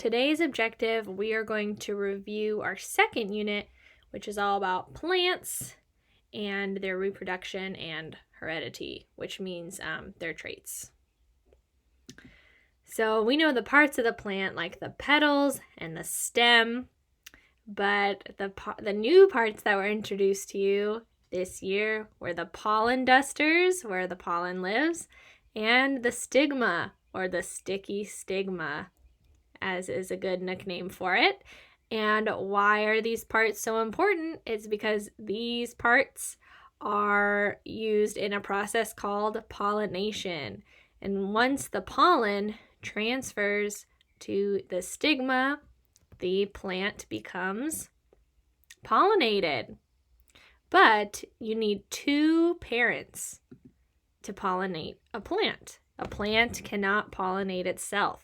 today's objective, we are going to review our second unit, which is all about plants and their reproduction and heredity, which means their traits. So we know the parts of the plant like the petals and the stem, but the new parts that were introduced to you this year were the pollen dusters, where the pollen lives, and the stigma, or the sticky stigma, as is a good nickname for it. And why are these parts so important? It's because these parts are used in a process called pollination. And once the pollen transfers to the stigma, the plant becomes pollinated. But you need two parents to pollinate a plant. A plant cannot pollinate itself.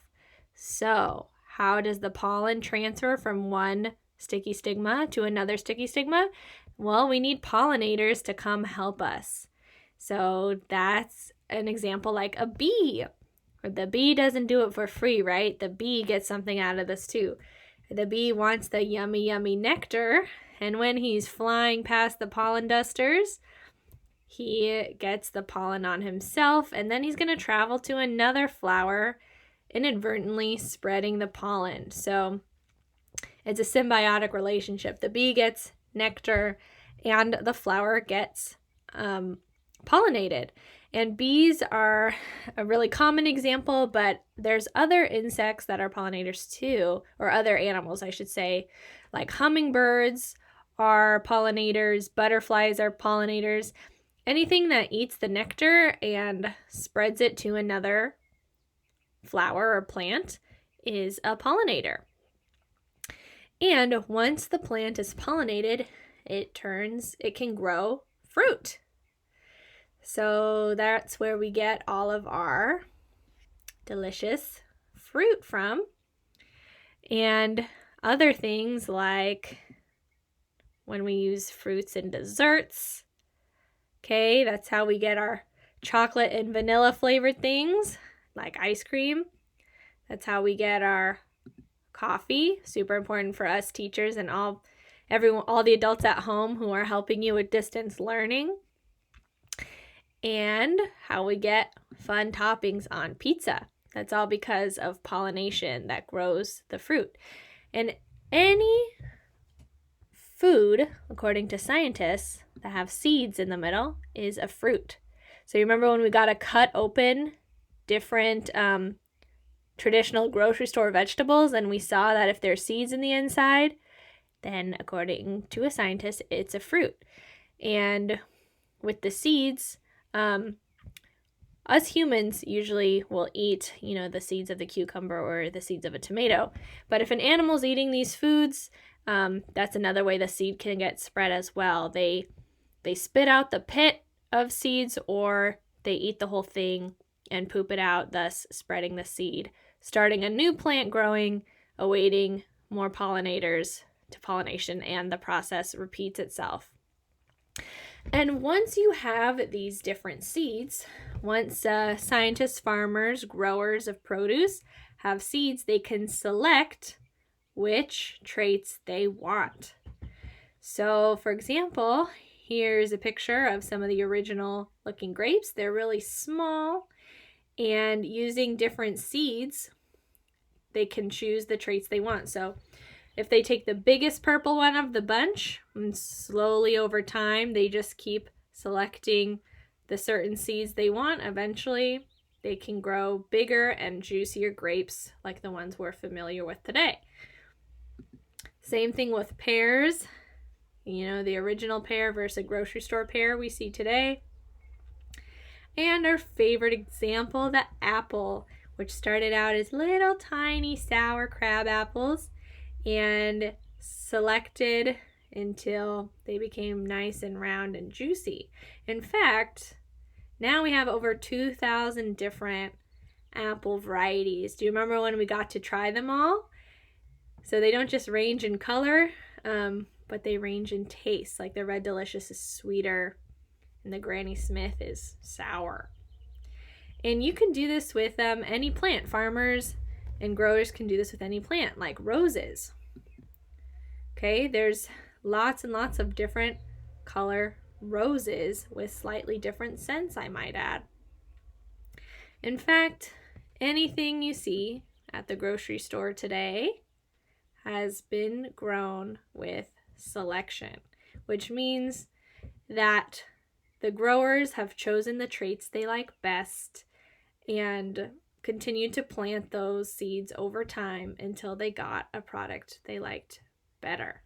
So, how does the pollen transfer from one sticky stigma to another sticky stigma? Well, we need pollinators to come help us. So, that's an example like a bee. The bee doesn't do it for free, right? The bee gets something out of this too. The bee wants the yummy, yummy nectar, and when he's flying past the pollen dusters, he gets the pollen on himself, and then he's going to travel to another flower, inadvertently spreading the pollen. So it's a symbiotic relationship. The bee gets nectar, and the flower gets pollinated. And bees are a really common example, but there's other insects that are pollinators too, or other animals, I should say, like hummingbirds are pollinators, butterflies are pollinators. Anything that eats the nectar and spreads it to another flower or plant is a pollinator. And once the plant is pollinated, it can grow fruit. So that's where we get all of our delicious fruit from. And other things like when we use fruits in desserts. Okay, that's how we get our chocolate and vanilla flavored things like ice cream. That's how we get our coffee. Super important for us teachers and all the adults at home who are helping you with distance learning. And how we get fun toppings on pizza. That's all because of pollination that grows the fruit. And any food, according to scientists, that have seeds in the middle is a fruit. So you remember when we got to cut open different traditional grocery store vegetables, and we saw that if there's seeds in the inside, then according to a scientist, it's a fruit. And with the seeds, us humans usually will eat, the seeds of the cucumber or the seeds of a tomato. But if an animal's eating these foods, that's another way the seed can get spread as well. They spit out the pit of seeds, or they eat the whole thing and poop it out, thus spreading the seed, starting a new plant growing, awaiting more pollinators to pollination, and the process repeats itself. And once you have these different seeds, once scientists, farmers, growers of produce have seeds, they can select which traits they want. So, for example, here's a picture of some of the original looking grapes. They're really small, and using different seeds, they can choose the traits they want. So if they take the biggest purple one of the bunch, and slowly over time, they just keep selecting the certain seeds they want, eventually they can grow bigger and juicier grapes like the ones we're familiar with today. Same thing with pears. The original pear versus a grocery store pear we see today. And our favorite example, the apple, which started out as little tiny sour crab apples and selected until they became nice and round and juicy. In fact, now we have over 2,000 different apple varieties. Do you remember when we got to try them all? So they don't just range in color, but they range in taste. Like the Red Delicious is sweeter and the Granny Smith is sour. And you can do this with any plant. Farmers And growers can do this with any plant, like roses. Okay, there's lots and lots of different color roses with slightly different scents, I might add. In fact, anything you see at the grocery store today has been grown with selection, which means that the growers have chosen the traits they like best and continued to plant those seeds over time until they got a product they liked better.